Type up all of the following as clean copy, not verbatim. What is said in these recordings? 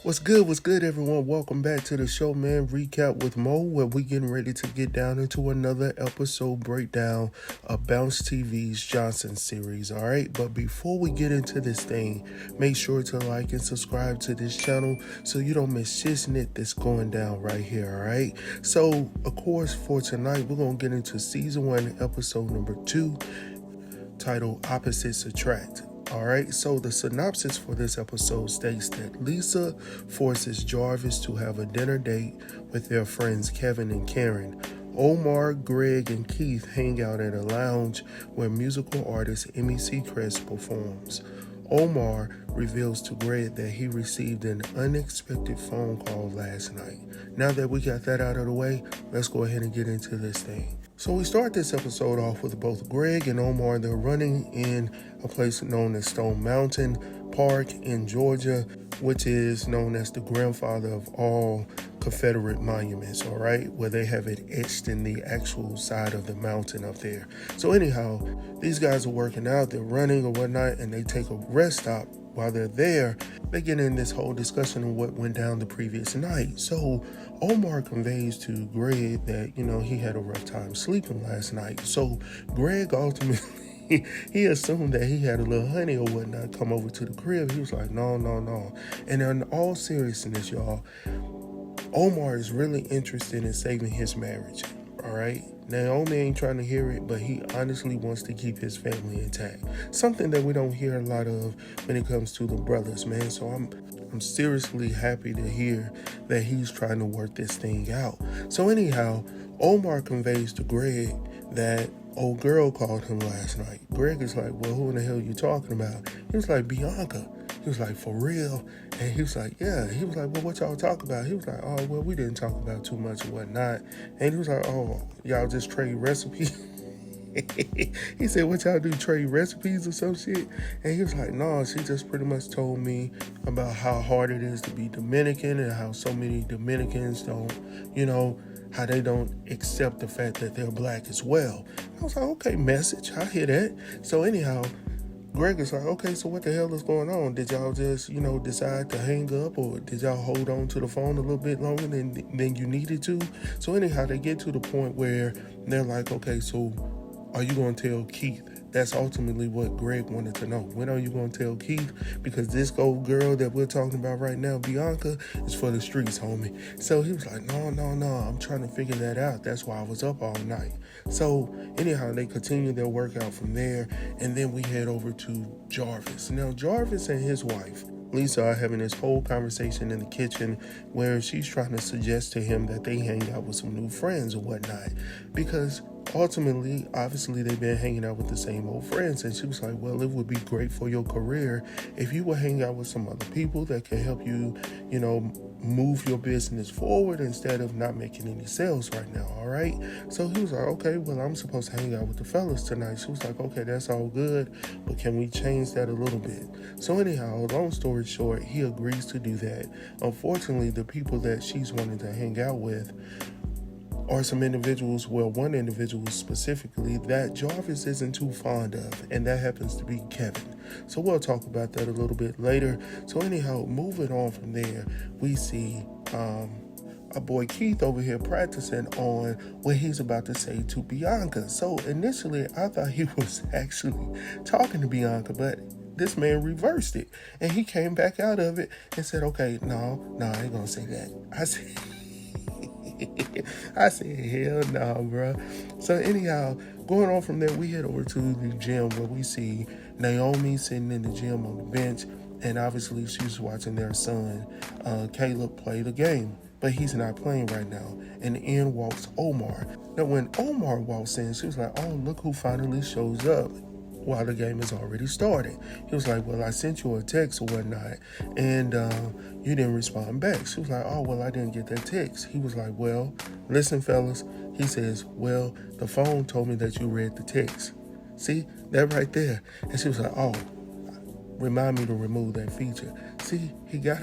What's good, everyone? Welcome back to the show, man. Recap with Mo, where we getting ready to get down into another episode breakdown of BounceTv's Johnson series, all right? But before we get into this thing, make sure to like and subscribe to this channel so you don't miss Shiznit that's going down right here, all right? So, of course, for tonight, we're going to get into Season 1, Episode number 2, titled Opposites Attract. All right, so the synopsis for this episode states that Lisa forces Jarvis to have a dinner date with their friends Kevin and Karen. Omar, Greg, and Keith hang out at a lounge where musical artist Emmy Seacrest performs. Omar reveals to Greg that he received an unexpected phone call last night. Now that we got that out of the way, let's go ahead and get into this thing. So we start this episode off with both Greg and Omar. They're running in a place known as Stone Mountain Park in Georgia, which is known as the grandfather of all Confederate monuments, all right, where they have it etched in the actual side of the mountain up there. So anyhow, these guys are working out, they're running or whatnot, and they take a rest stop. While they're there, they get in this whole discussion of what went down the previous night. So Omar conveys to Greg that, he had a rough time sleeping last night. So Greg ultimately, he assumed that he had a little honey or whatnot come over to the crib. He was like, no. And in all seriousness, y'all, Omar is really interested in saving his marriage, all right? Naomi ain't trying to hear it, but he honestly wants to keep his family intact. Something that we don't hear a lot of when it comes to the brothers, man. So I'm seriously happy to hear that he's trying to work this thing out. So anyhow, Omar conveys to Greg that old girl called him last night. Greg is like, well, who in the hell are you talking about? He was like, Bianca. He was like, for real? And he was like, yeah. He was like, well, what y'all talk about? He was like, oh, well, we didn't talk about too much or whatnot. And he was like, oh, y'all just trade recipes? He said, what y'all do, trade recipes or some shit? And he was like, no, she just pretty much told me about how hard it is to be Dominican and how so many Dominicans don't, how they don't accept the fact that they're black as well. I was like, okay, message, I hear that. So anyhow, Greg is like, okay, so what the hell is going on? Did y'all just, decide to hang up, or did y'all hold on to the phone a little bit longer than you needed to? So anyhow, they get to the point where they're like, okay, so are you going to tell Keith? That's ultimately what Greg wanted to know. When are you going to tell Keith? Because this old girl that we're talking about right now, Bianca, is for the streets, homie. So he was like, no, I'm trying to figure that out. That's why I was up all night. So anyhow, they continue their workout from there, and then we head over to Jarvis. Now, Jarvis and his wife, Lisa, are having this whole conversation in the kitchen where she's trying to suggest to him that they hang out with some new friends or whatnot, because ultimately, obviously, they've been hanging out with the same old friends. And she was like, well, it would be great for your career if you would hang out with some other people that can help you, move your business forward instead of not making any sales right now, all right? So he was like, okay, well, I'm supposed to hang out with the fellas tonight. She was like, okay, that's all good, but can we change that a little bit? So anyhow, long story short, he agrees to do that. Unfortunately, the people that she's wanting to hang out with are some individuals, well, one individual specifically that Jarvis isn't too fond of, and that happens to be Kevin. So we'll talk about that a little bit later. So anyhow, moving on from there, we see our boy Keith over here practicing on what he's about to say to Bianca. So initially, I thought he was actually talking to Bianca, but this man reversed it, and he came back out of it and said, okay, no, I ain't gonna say that. I said, hell no, bro. So anyhow, going on from there, we head over to the gym where we see Naomi sitting in the gym on the bench, and obviously she's watching their son, Caleb, play the game. But he's not playing right now. And in walks Omar. Now, when Omar walks in, she was like, oh, look who finally shows up while the game has already started. He was like, well, I sent you a text or whatnot, and you didn't respond back. She was like, oh, well, I didn't get that text. He was like, well, listen, fellas. He says, well, the phone told me that you read the text. See, that right there. And she was like, oh, remind me to remove that feature. See, he got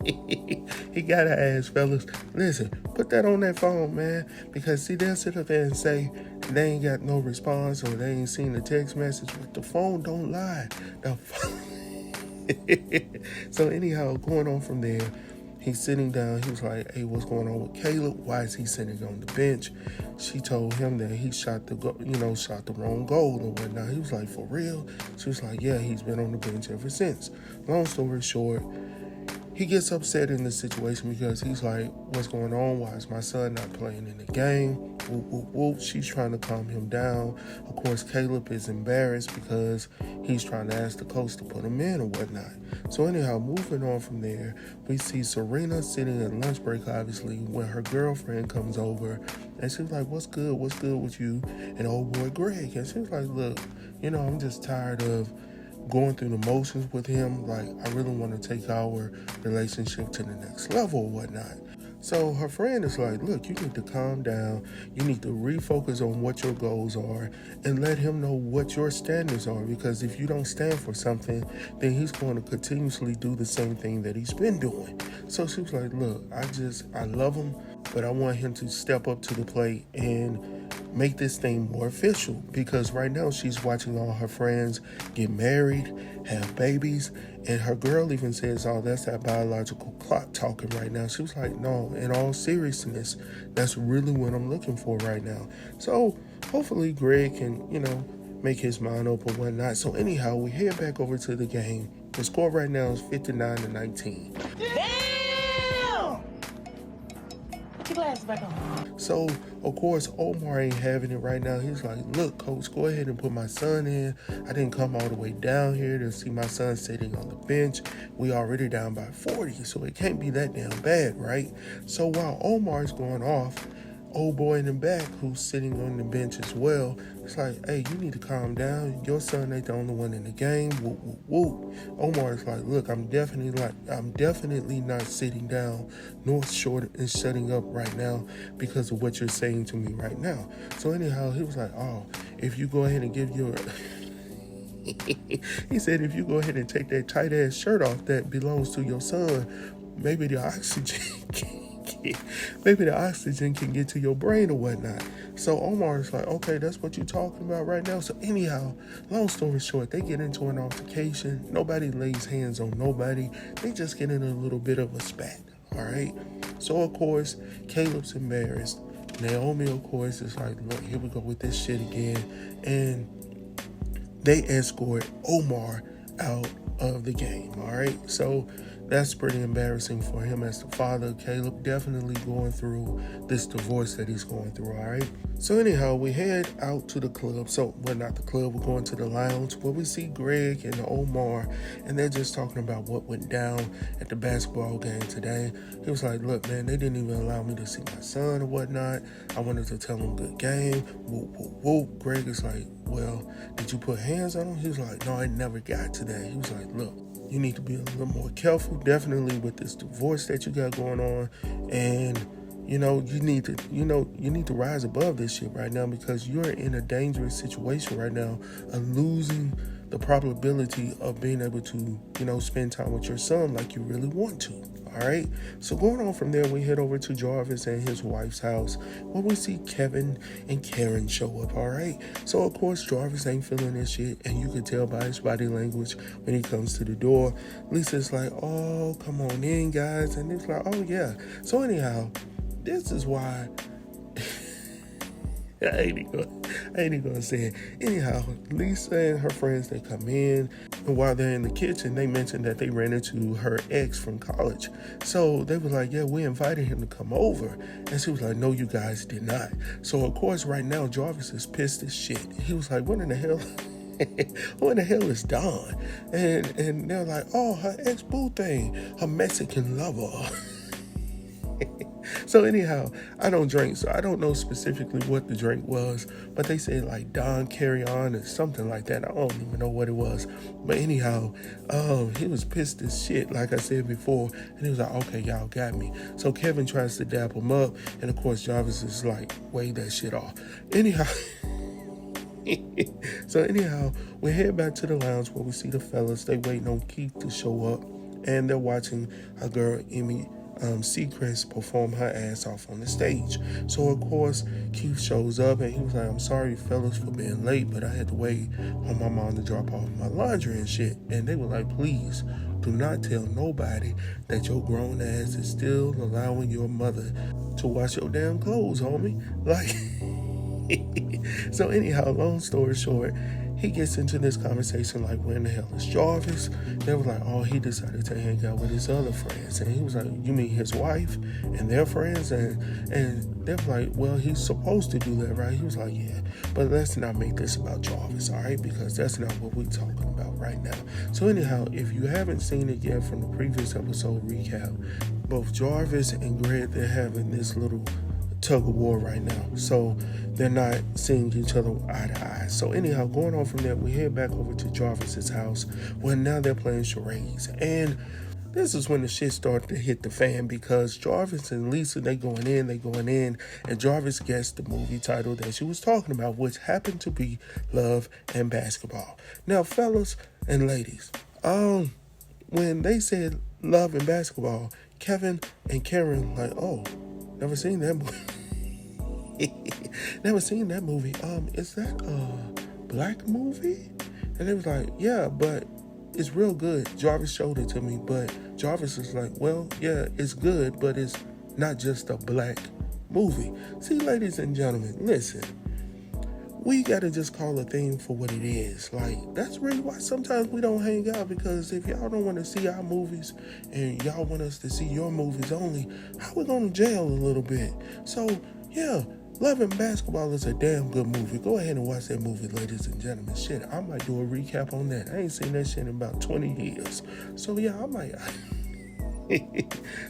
he gotta ask, fellas, listen, put that on that phone, man, because see, they'll sit up there and say they ain't got no response or they ain't seen the text message, but the phone don't lie. The phone So anyhow, going on from there, he's sitting down. He was like, "Hey, what's going on with Caleb? Why is he sitting on the bench?" She told him that he shot the wrong goal and whatnot. He was like, "For real?" She was like, "Yeah, he's been on the bench ever since." Long story short, he gets upset in the situation because he's like, "What's going on? Why is my son not playing in the game?" Whoop, whoop, whoop. She's trying to calm him down. Of course, Caleb is embarrassed because he's trying to ask the coach to put him in or whatnot. So anyhow, moving on from there, we see Serena sitting at lunch break, obviously, when her girlfriend comes over. And she's like, "What's good? What's good with you and old boy Greg?" And she was like, "Look, I'm just tired of going through the motions with him. Like, I really want to take our relationship to the next level or whatnot." So her friend is like, "Look, you need to calm down. You need to refocus on what your goals are and let him know what your standards are, because if you don't stand for something, then he's going to continuously do the same thing that he's been doing." So she was like, "Look, I love him, but I want him to step up to the plate and make this thing more official," because right now she's watching all her friends get married, have babies, and her girl even says, "Oh, that's that biological clock talking right now." She was like, "No, in all seriousness, that's really what I'm looking for right now." So hopefully Greg can, make his mind up or whatnot. So anyhow, we head back over to the game. The score right now is 59-19. Damn! Put your glasses back on. So, of course, Omar ain't having it right now. He's like, "Look, coach, go ahead and put my son in. I didn't come all the way down here to see my son sitting on the bench. We already down by 40, so it can't be that damn bad, right?" So while Omar's going off, old boy in the back, who's sitting on the bench as well, it's like, "Hey, you need to calm down. Your son ain't the only one in the game." Whoop, whoop, whoop. Omar's like, "Look, I'm definitely not sitting down nor short and shutting up right now because of what you're saying to me right now." So anyhow, he was like, "Oh, if you go ahead and give your..." He said, "If you go ahead and take that tight ass shirt off that belongs to your son, maybe the oxygen can get to your brain or whatnot." So Omar's like, "Okay, that's what you're talking about right now." So anyhow, long story short, they get into an altercation. Nobody lays hands on nobody. They just get in a little bit of a spat. All right. So of course, Caleb's embarrassed. Naomi, of course, is like, "Look, here we go with this shit again." And they escort Omar out of the game. All right. So that's pretty embarrassing for him as the father. Caleb definitely going through this divorce that he's going through. All right. So anyhow, we head out to the club. So, well, not the club. We're going to the lounge where we see Greg and Omar, and they're just talking about what went down at the basketball game today. He was like, "Look, man, they didn't even allow me to see my son or whatnot. I wanted to tell him good game." Whoop, whoop, whoop. Greg is like, "Well, did you put hands on him?" He was like, "No, I never got to that." He was like, "Look, you need to be a little more careful, definitely with this divorce that you got going on, and you need to rise above this shit right now, because you're in a dangerous situation right now of losing the probability of being able to, spend time with your son like you really want to." All right. So going on from there, we head over to Jarvis and his wife's house where we see Kevin and Karen show up. All right. So of course, Jarvis ain't feeling this shit, and you can tell by his body language when he comes to the door. Lisa's like, "Oh, come on in, guys," and it's like, "Oh yeah." So anyhow, this is why I ain't even gonna say it. Anyhow, Lisa and her friends, they come in, and while they're in the kitchen, they mentioned that they ran into her ex from college. So they were like, "Yeah, we invited him to come over." And she was like, "No, you guys did not." So of course, right now, Jarvis is pissed as shit. He was like, "What in the hell?" Who in the hell is Dawn? And they're like, "Oh, her ex-boo thing, her Mexican lover." So anyhow, I don't drink, so I don't know specifically what the drink was, but they said like Don Carry On or something like that. I don't even know what it was. But anyhow, he was pissed as shit, like I said before, and he was like, "Okay, y'all got me." So Kevin tries to dap him up, and of course Jarvis is like, "Wave that shit off." Anyhow, we head back to the lounge where we see the fellas. They waiting on Keith to show up, and they're watching our girl Emmy Seacrest perform her ass off on the stage. So of course Keith shows up and he was like, I'm sorry fellas for being late, but I had to wait on my mom to drop off my laundry and shit. And they were like, please do not tell nobody that your grown ass is still allowing your mother to wash your damn clothes, homie. Like so anyhow, long story short, he gets into this conversation like, where in the hell is Jarvis? They were like, oh, he decided to hang out with his other friends. And he was like, you mean his wife and their friends? And they were like, well, he's supposed to do that, right? He was like, yeah, but let's not make this about Jarvis, all right? Because that's not what we're talking about right now. So anyhow, if you haven't seen it yet from the previous episode recap, both Jarvis and Greg, they're having this little tug of war right now, so they're not seeing each other eye to eye. So anyhow, going on from there, we head back over to Jarvis's house where now they're playing charades, and this is when the shit started to hit the fan because Jarvis and Lisa, they going in, and Jarvis guessed the movie title that she was talking about, which happened to be Love and Basketball. Now, fellas and ladies, when they said Love and Basketball, Kevin and Karen like, oh, never seen that movie. Never seen that movie. Is that a black movie? And they was like, yeah, but it's real good. Jarvis showed it to me, but Jarvis is like, well, yeah, it's good, but it's not just a black movie. See, ladies and gentlemen, listen. We gotta just call a thing for what it is. Like, that's really why sometimes we don't hang out, because if y'all don't want to see our movies and y'all want us to see your movies only, how we gonna jail a little bit? So, yeah, Love and Basketball is a damn good movie. Go ahead and watch that movie, ladies and gentlemen. Shit, I might do a recap on that. I ain't seen that shit in about 20 years. So, yeah, I might.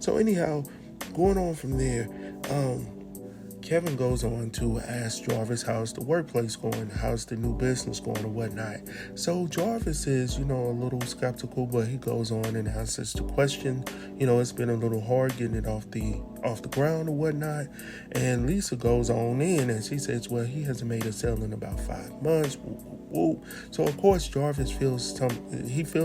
So, anyhow, going on from there, Kevin goes on to ask Jarvis how's the workplace going, how's the new business going, or whatnot. So Jarvis is, a little skeptical, but he goes on and answers the question. It's been a little hard getting it off the ground or whatnot. And Lisa goes on in and she says, well, he hasn't made a sale in about 5 months. Woo. So of course Jarvis feels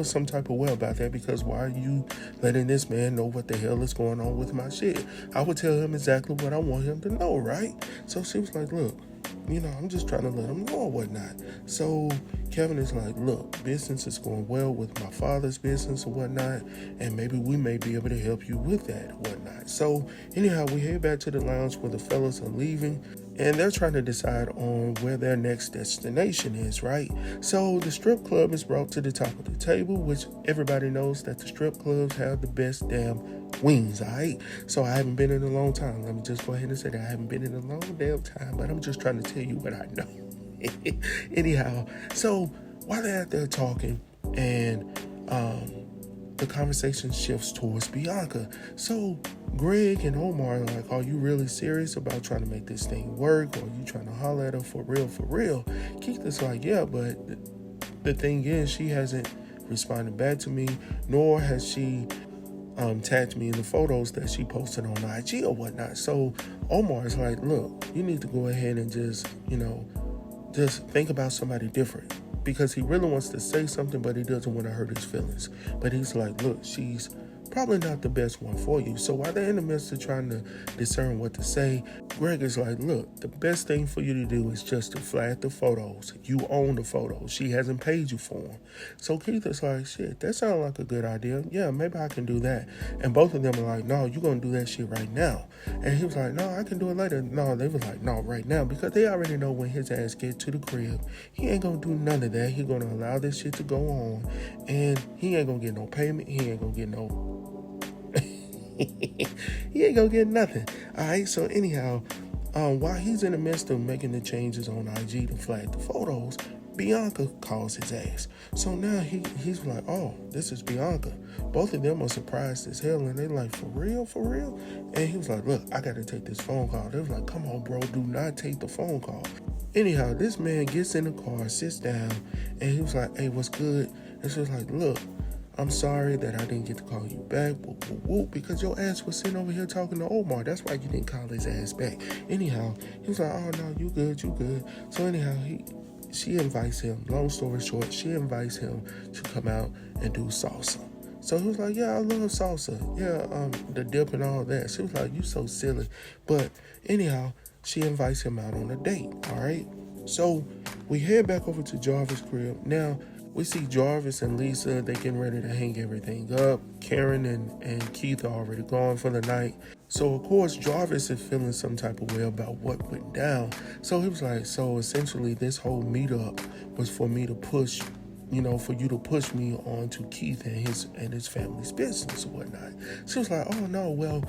some type of way about that, because why are you letting this man know what the hell is going on with my shit? I would tell him exactly what I want him to know, right? So she was like, look, I'm just trying to let him know or whatnot. So Kevin is like, look, business is going well with my father's business or whatnot, and maybe we may be able to help you with that or whatnot. So anyhow, we head back to the lounge where the fellas are leaving, and they're trying to decide on where their next destination is, right? So the strip club is brought to the top of the table, which everybody knows that the strip clubs have the best damn wings, all right? So I haven't been in a long time. Let me just go ahead and say that I haven't been in a long damn time, but I'm just trying to tell you what I know. Anyhow, so while they're out there talking, and the conversation shifts towards Bianca. So Greg and Omar are like, are you really serious about trying to make this thing work? Or are you trying to holler at her for real? Keith is like, yeah, but the thing is, she hasn't responded back to me, nor has she tagged me in the photos that she posted on IG or whatnot. So Omar is like, look, you need to go ahead and just think about somebody different. Because he really wants to say something, but he doesn't want to hurt his feelings. But he's like, look, she's probably not the best one for you. So while they're in the midst of trying to discern what to say, Greg is like, look, the best thing for you to do is just to flag the photos. You own the photos. She hasn't paid you for them. So Keith is like, shit, that sounds like a good idea. Yeah, maybe I can do that. And both of them are like, no, you're going to do that shit right now. And he was like, no, I can do it later. No, they was like, no, right now. Because they already know when his ass get to the crib, he ain't going to do none of that. He going to allow this shit to go on. And he ain't going to get no payment. He ain't going to get no... he ain't gonna get nothing. Alright, so anyhow, while he's in the midst of making the changes on IG to flag the photos, Bianca calls his ass. So now he's like, oh, this is Bianca. Both of them are surprised as hell, and they like, for real? And he was like, look, I gotta take this phone call. They was like, come on, bro, do not take the phone call. Anyhow, this man gets in the car, sits down, and he was like, hey, what's good? And she was like, look, I'm sorry that I didn't get to call you back, because your ass was sitting over here talking to Omar. That's why you didn't call his ass back. Anyhow, he was like, oh, no, you good. So anyhow, she invites him. Long story short, she invites him to come out and do salsa. So he was like, yeah, I love salsa. Yeah, the dip and all that. She was like, you so silly. But anyhow, she invites him out on a date, all right? So we head back over to Jarvis' crib. Now, we see Jarvis and Lisa, they getting ready to hang everything up. Karen and Keith are already gone for the night. So, of course, Jarvis is feeling some type of way about what went down. So he was like, so essentially this whole meetup was for me to push, for you to push me on to Keith and his family's business or whatnot. She was like, oh no, well,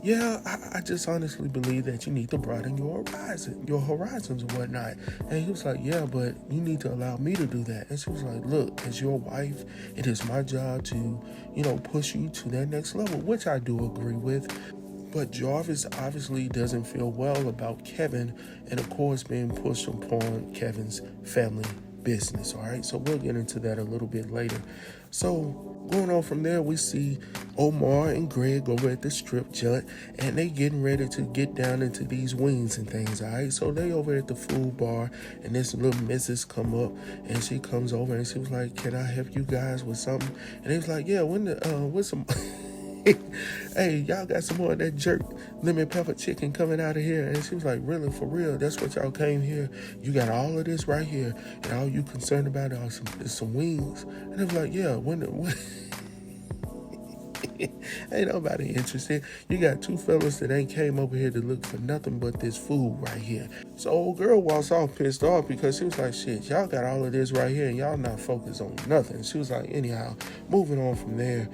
yeah, I just honestly believe that you need to broaden your horizons and whatnot. And he was like, yeah, but you need to allow me to do that. And she was like, look, as your wife, it is my job to, push you to that next level, which I do agree with. But Jarvis obviously doesn't feel well about Kevin and, of course, being pushed upon Kevin's family business, all right? So we'll get into that a little bit later. So going on from there, we see Omar and Greg over at the strip joint, and they getting ready to get down into these wings and things, all right? So they over at the food bar, and this little missus come up, and she comes over, and she was like, can I help you guys with something? And he was like, yeah, what's some... hey, y'all got some more of that jerk lemon pepper chicken coming out of here? And she was like, really, for real? That's what y'all came here? You got all of this right here, and all you concerned about is some wings? And I was like, yeah, when ain't nobody interested. You got two fellas that ain't came over here to look for nothing but this food right here. So old girl walks off pissed off because she was like, shit, y'all got all of this right here and y'all not focused on nothing. She was like, anyhow, moving on from there,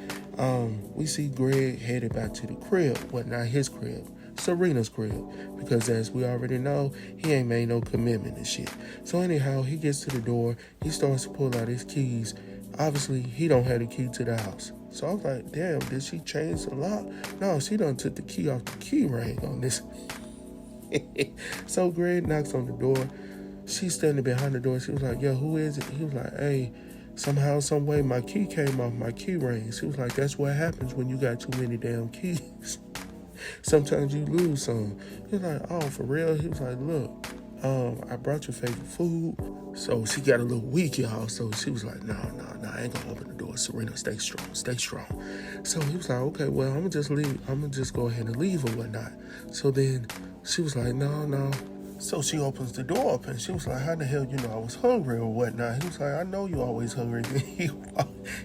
we see Greg headed back to the crib. Well, not his crib, Serena's crib, because as we already know, he ain't made no commitment and shit. So anyhow, he gets to the door, he starts to pull out his keys. Obviously, he don't have the key to the house. So I was like, damn, did she change the lock? No, she done took the key off the key ring on this. So Greg knocks on the door. She's standing behind the door. She was like, yo, who is it? He was like, hey, somehow, some way, my key came off my key ring. She was like, that's what happens when you got too many damn keys. Sometimes you lose some. He was like, oh, for real? He was like, look, I brought your favorite food. So she got a little weak, y'all. So she was like, no, I ain't gonna open the door. Serena, stay strong. So he was like, okay, well, I'm gonna just leave. I'm gonna just go ahead and leave or whatnot. So then she was like, no. So she opens the door up and she was like, how the hell you know I was hungry or whatnot? He was like, I know you always hungry.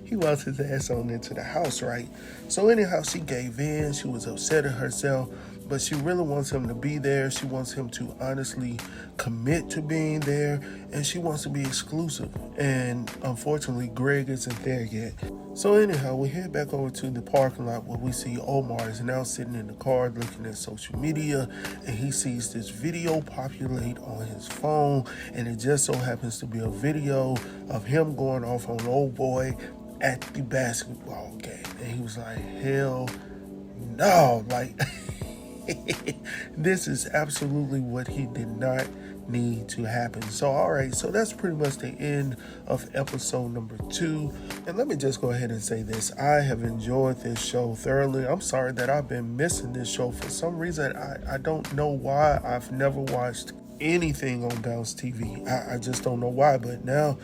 He walks his ass on into the house, right? So anyhow, she gave in. She was upset at herself, but she really wants him to be there. She wants him to honestly commit to being there, and she wants to be exclusive. And unfortunately, Greg isn't there yet. So anyhow, we head back over to the parking lot where we see Omar is now sitting in the car looking at social media, and he sees this video populate on his phone, and it just so happens to be a video of him going off on old boy at the basketball game. And he was like, hell no, like this is absolutely what he did not need to happen. So alright, so that's pretty much the end of episode number 2. And let me just go ahead and say this. I have enjoyed this show thoroughly. I'm sorry that I've been missing this show for some reason. I don't know why. I've never watched anything on BounceTv. I just don't know why, but now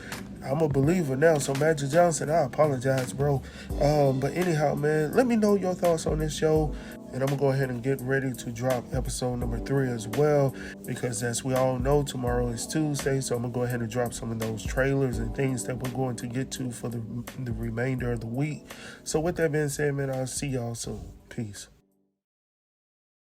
I'm a believer now. So Magic Johnson, I apologize, bro. But anyhow, man, let me know your thoughts on this show. And I'm going to go ahead and get ready to drop episode number 3 as well. Because as we all know, tomorrow is Tuesday. So I'm going to go ahead and drop some of those trailers and things that we're going to get to for the remainder of the week. So with that being said, man, I'll see y'all soon. Peace.